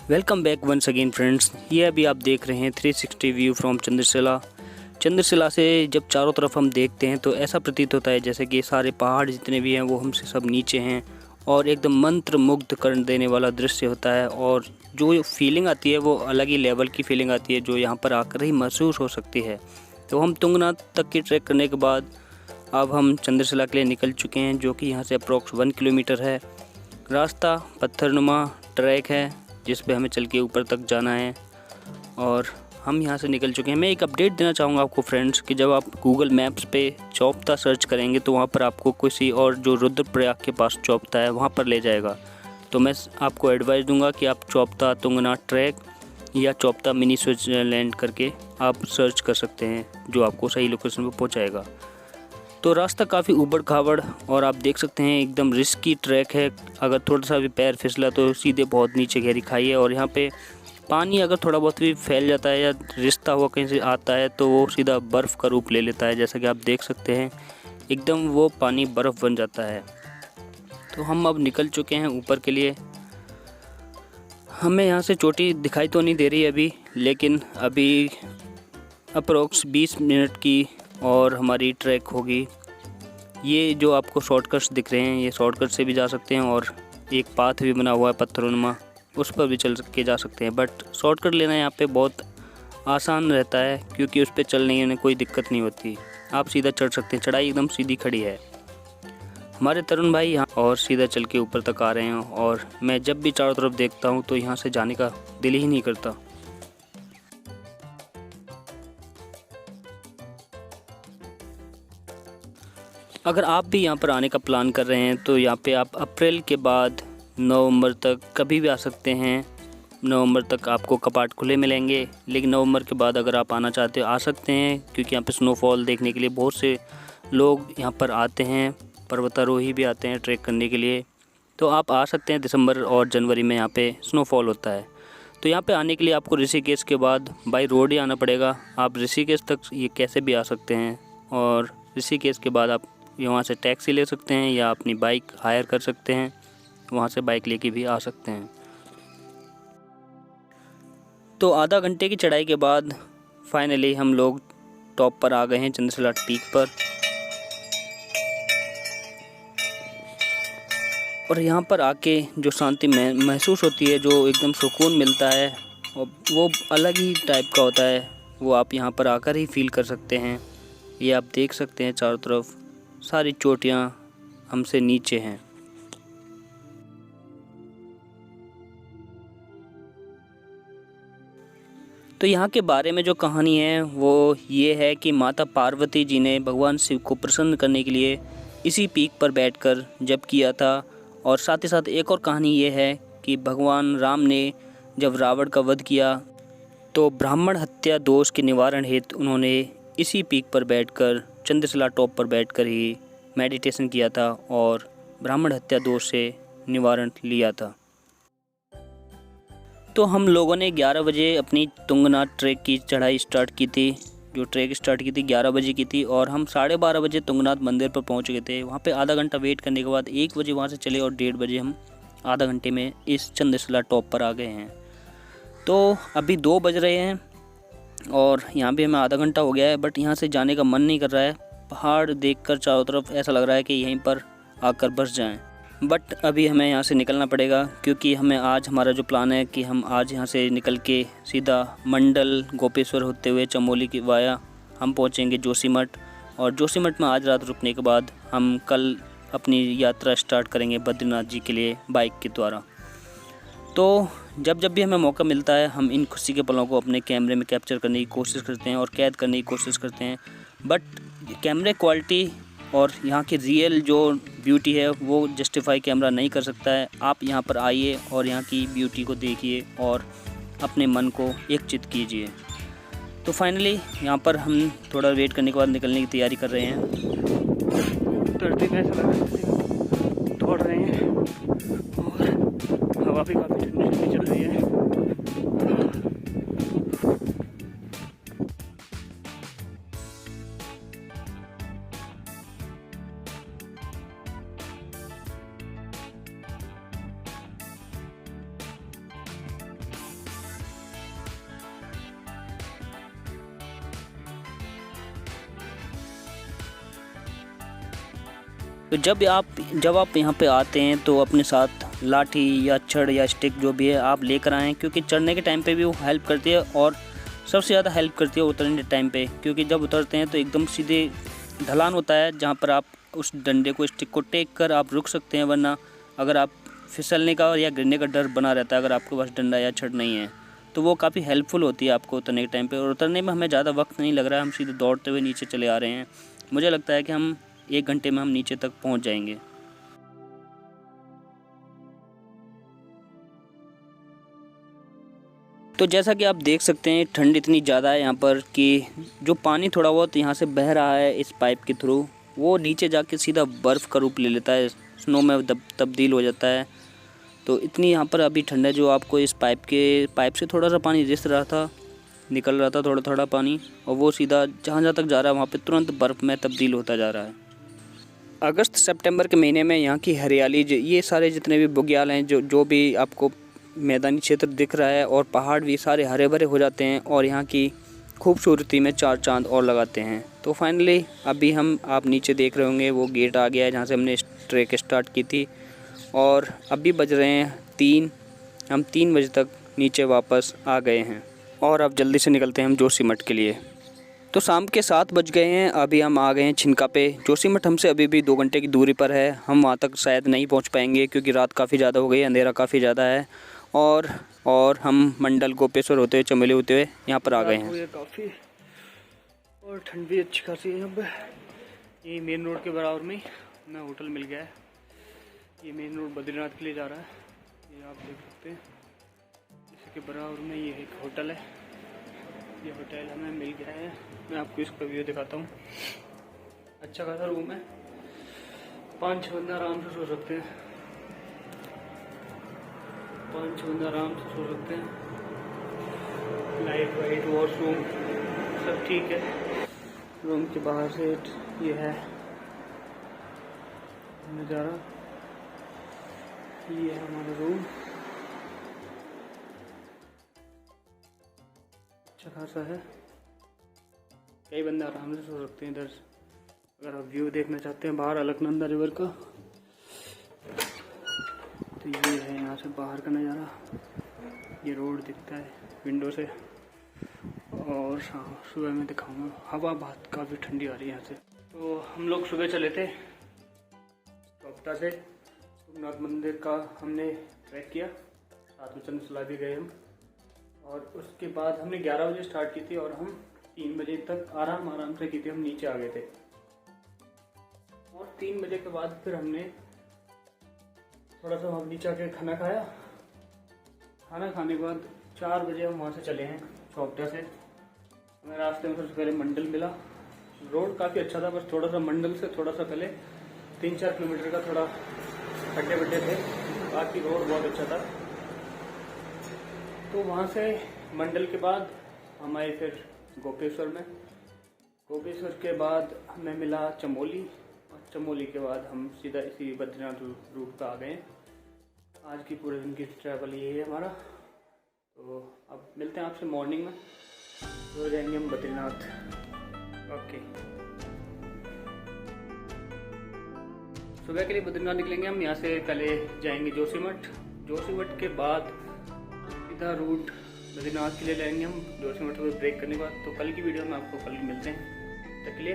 Welcome back once again friends. ये अभी आप देख रहे हैं 360 व्यू फ्रॉम चंद्रशिला। चंद्रशिला से जब चारों तरफ हम देखते हैं तो ऐसा प्रतीत होता है जैसे कि सारे पहाड़ जितने भी हैं वो हमसे सब नीचे हैं और एकदम मंत्र मुग्ध कर देने वाला दृश्य होता है। और जो फीलिंग आती है वो अलग ही लेवल की फीलिंग आती है जो यहाँ पर आकर ही महसूस हो सकती है। तो हम तुंगनाथ तक की ट्रैक करने के बाद अब हम चंद्रशिला के लिए निकल चुके हैं, जो कि यहाँ से अप्रॉक्स 1 किलोमीटर है। रास्ता पत्थरनुमा ट्रैक है जिस पे हमें चल के ऊपर तक जाना है और हम यहाँ से निकल चुके हैं। मैं एक अपडेट देना चाहूँगा आपको फ्रेंड्स कि जब आप गूगल मैप्स पे चौपता सर्च करेंगे तो वहाँ पर आपको किसी और जो रुद्रप्रयाग के पास चौपता है वहाँ पर ले जाएगा। तो मैं आपको एडवाइस दूंगा कि आप चौपता तुंगनाथ ट्रैक या चौपता मिनी स्विट्ज़रलैंड करके आप सर्च कर सकते हैं, जो आपको सही लोकेशन पर पहुँचाएगा। तो रास्ता काफ़ी ऊबड़ खाबड़ और आप देख सकते हैं एकदम रिस्की ट्रैक है। अगर थोड़ा सा भी पैर फिसला तो सीधे बहुत नीचे गहरी खाई है और यहाँ पे पानी अगर थोड़ा बहुत भी फैल जाता है या रिश्ता हुआ कहीं से आता है तो वो सीधा बर्फ़ का रूप ले लेता है। जैसा कि आप देख सकते हैं एकदम वो पानी बर्फ़ बन जाता है। तो हम अब निकल चुके हैं ऊपर के लिए। हमें यहाँ से चोटी दिखाई तो नहीं दे रही अभी, लेकिन अभी अप्रोक्स 20 मिनट की और हमारी ट्रैक होगी। ये जो आपको शॉर्टकट्स दिख रहे हैं ये शॉर्टकट से भी जा सकते हैं और एक पाथ भी बना हुआ है पत्थरोनुमा, उस पर भी चल के जा सकते हैं। बट शॉर्टकट लेना यहाँ पे बहुत आसान रहता है क्योंकि उस पर चलने में कोई दिक्कत नहीं होती, आप सीधा चढ़ सकते हैं। चढ़ाई एकदम सीधी खड़ी है। हमारे तरुण भाई यहाँ और सीधा चल के ऊपर तक आ रहे हैं और मैं जब भी चारों तरफ देखता हूँ तो यहाँ से जाने का दिल ही नहीं करता। अगर आप भी यहाँ पर आने का प्लान कर रहे हैं तो यहाँ पे आप अप्रैल के बाद नवंबर तक कभी भी आ सकते हैं। नवंबर तक आपको कपाट खुले मिलेंगे, लेकिन नवंबर के बाद अगर आप आना चाहते हो आ सकते हैं क्योंकि यहाँ पे स्नोफॉल देखने के लिए बहुत से लोग यहाँ पर आते हैं। पर्वतारोही भी आते हैं ट्रैक करने के लिए। तो आप आ सकते हैं। दिसंबर और जनवरी में यहाँ पे स्नोफॉल होता है। तो यहाँ पे आने के लिए आपको ऋषिकेश के बाद बाई रोड ही आना पड़ेगा। आप ऋषिकेश तक ये कैसे भी आ सकते हैं और ऋषिकेश के बाद आप वहाँ से टैक्सी ले सकते हैं या अपनी बाइक हायर कर सकते हैं, वहाँ से बाइक लेके भी आ सकते हैं। तो आधा घंटे की चढ़ाई के बाद फाइनली हम लोग टॉप पर आ गए हैं, चंद्रशिला पीक पर। और यहाँ पर आके जो शांति महसूस होती है, जो एकदम सुकून मिलता है वो अलग ही टाइप का होता है। वो आप यहाँ पर आकर ही फील कर सकते हैं। ये आप देख सकते हैं चारों तरफ सारी चोटियाँ हमसे नीचे हैं। तो यहाँ के बारे में जो कहानी है वो ये है कि माता पार्वती जी ने भगवान शिव को प्रसन्न करने के लिए इसी पीक पर बैठकर जप किया था। और साथ ही साथ एक और कहानी ये है कि भगवान राम ने जब रावण का वध किया तो ब्राह्मण हत्या दोष के निवारण हेतु उन्होंने इसी पीक पर बैठकर चंद्रशिला टॉप पर बैठकर ही मेडिटेशन किया था और ब्राह्मण हत्या दोष से निवारण लिया था। तो हम लोगों ने 11 बजे अपनी तुंगनाथ ट्रैक की चढ़ाई स्टार्ट की थी। जो ट्रैक स्टार्ट की थी 11 बजे की थी और हम 12:30 बजे तुंगनाथ मंदिर पर पहुंच गए थे। वहां पे आधा घंटा वेट करने के बाद 1 बजे वहां से चले और 1:30 बजे हम आधा घंटे में इस चंद्रशिला टॉप पर आ गए हैं। तो अभी 2 बज रहे हैं और यहाँ भी हमें आधा घंटा हो गया है, बट यहाँ से जाने का मन नहीं कर रहा है। पहाड़ देखकर चारों तरफ ऐसा लग रहा है कि यहीं पर आकर बस जाएं। बट अभी हमें यहाँ से निकलना पड़ेगा क्योंकि हमें आज हमारा जो प्लान है कि हम आज यहाँ से निकल के सीधा मंडल गोपेश्वर होते हुए चमोली की वाया हम पहुँचेंगे जोशीमठ। और जोशीमठ में आज रात रुकने के बाद हम कल अपनी यात्रा स्टार्ट करेंगे बद्रीनाथ जी के लिए बाइक के द्वारा। तो जब भी हमें मौका मिलता है हम इन खुशी के पलों को अपने कैमरे में कैप्चर करने की कोशिश करते हैं और कैद करने की कोशिश करते हैं। बट कैमरे क्वालिटी और यहाँ की रियल जो ब्यूटी है वो जस्टिफाई कैमरा नहीं कर सकता है। आप यहाँ पर आइए और यहाँ की ब्यूटी को देखिए और अपने मन को एकचित्त कीजिए। तो फाइनली यहाँ पर हम थोड़ा वेट करने के बाद निकलने की तैयारी कर रहे हैं। उतरते कैसा लग रहा है, दौड़ रहे हैं और हवा भी काफ़ी ठंडी चल रही है। तो जब आप यहाँ पे आते हैं तो अपने साथ लाठी या छड़ या स्टिक जो भी है आप लेकर आएँ, क्योंकि चढ़ने के टाइम पे भी वो हेल्प करती है और सबसे ज़्यादा हेल्प करती है उतरने के टाइम पे, क्योंकि जब उतरते हैं तो एकदम सीधे ढलान होता है जहाँ पर आप उस डंडे को, स्टिक को टेक कर आप रुक सकते हैं, वरना अगर आप फिसलने का या गिरने का डर बना रहता है अगर आपके पास डंडा या छड़ नहीं है, तो वो काफ़ी हेल्पफुल होती है आपको उतरने के टाइम पे। और उतरने में हमें ज़्यादा वक्त नहीं लग रहा है, हम सीधे दौड़ते हुए नीचे चले आ रहे हैं। मुझे लगता है कि हम 1 घंटे में हम नीचे तक पहुंच जाएंगे। तो जैसा कि आप देख सकते हैं ठंड इतनी ज़्यादा है यहाँ पर कि जो पानी थोड़ा बहुत यहाँ से बह रहा है इस पाइप के थ्रू, वो नीचे जाके सीधा बर्फ़ का रूप ले लेता है, स्नो में तब्दील हो जाता है। तो इतनी यहाँ पर अभी ठंड है, जो आपको इस पाइप से थोड़ा सा पानी रिस रहा था, निकल रहा था थोड़ा थोड़ा पानी, और वो सीधा जहाँ तक जा रहा है वहाँ पे तुरंत बर्फ़ में तब्दील होता जा रहा है। अगस्त सितंबर के महीने में यहाँ की हरियाली, ये सारे जितने भी बुग्याल हैं, जो भी आपको मैदानी क्षेत्र दिख रहा है, और पहाड़ भी सारे हरे भरे हो जाते हैं और यहाँ की खूबसूरती में 4 चांद और लगाते हैं। तो फाइनली अभी आप नीचे देख रहे होंगे वो गेट आ गया है जहाँ से हमने ट्रैक स्टार्ट की थी, और अभी बज रहे हैं 3। हम 3 बजे तक नीचे वापस आ गए हैं और अब जल्दी से निकलते हैं हम जोशीमठ के लिए। तो शाम के 7 बज गए हैं, अभी हम आ गए हैं छिनका पे। जोशीमठ हमसे अभी भी 2 घंटे की दूरी पर है, हम वहाँ तक शायद नहीं पहुँच पाएंगे क्योंकि रात काफ़ी ज़्यादा हो गई, अंधेरा काफ़ी ज़्यादा है, और हम मंडल गोपेश्वर होते हुए, चमेली होते हुए यहाँ पर आ गए हैं। काफ़ी और ठंड भी अच्छी खासी है यहाँ पर। ये मेन रोड के बराबर में हमें होटल मिल गया है। ये मेन रोड बद्रीनाथ के लिए जा रहा है, ये आप देख सकते हैं। इसके बराबर में ये एक होटल है, ये होटल हमें मिल गया है। मैं आपको इसका व्यू दिखाता हूँ। अच्छा खासा रूम है, 5-6 बंदे आराम से सो सकते हैं, 5-6 बंदे आराम से सो सकते हैं। लाइट वाइट वॉशरूम सब ठीक है। रूम के बाहर से ये है नज़ारा, ये है हमारा रूम। अच्छा खासा है, कई बंदे आराम से सो सकते हैं इधर। अगर आप व्यू देखना चाहते हैं बाहर अलकनंदा रिवर का, तो ये है यहाँ से बाहर का नज़ारा। ये रोड दिखता है विंडो से, और सुबह में दिखाऊंगा। हवा बहुत काफ़ी ठंडी आ रही है यहाँ से। तो हम लोग सुबह चले थे चौपटा से, तुंगनाथ मंदिर का हमने ट्रैक किया, साथ में चंद्रशिला भी गए हम, और उसके बाद हमने 11 बजे स्टार्ट की थी और हम 3 बजे तक आराम से की थी, हम नीचे आ गए थे। और 3 बजे के बाद फिर हमने थोड़ा सा वहाँ नीचे आके खाना खाया। खाना खाने के बाद 4 बजे हम वहाँ से चले हैं चौपटा से। हमें रास्ते में सबसे पहले मंडल मिला। रोड काफ़ी अच्छा था, बस थोड़ा सा मंडल से थोड़ा सा पहले 3-4 किलोमीटर का थोड़ा खड्डे वड्डे थे, बाकी रोड बहुत अच्छा था। तो वहाँ से मंडल के बाद हम आए फिर गोपेश्वर में। गोपेश्वर के बाद हमें मिला चमोली, और चमोली के बाद हम सीधा इसी बद्रीनाथ रूट पर आ गए। आज की पूरे दिन की ट्रैवल यही है हमारा। तो अब मिलते हैं आपसे मॉर्निंग में, तो जाएंगे हम बद्रीनाथ। ओके, सुबह के लिए बद्रीनाथ निकलेंगे हम। यहाँ से पहले जाएंगे जोशीमठ, जोशीमठ के बाद सीधा रूट बद्रीनाथ के लिए लेंगे हम। जोशीमठ को ब्रेक करने के बाद, तो कल की वीडियो में आपको कल मिलते हैं। तब के लिए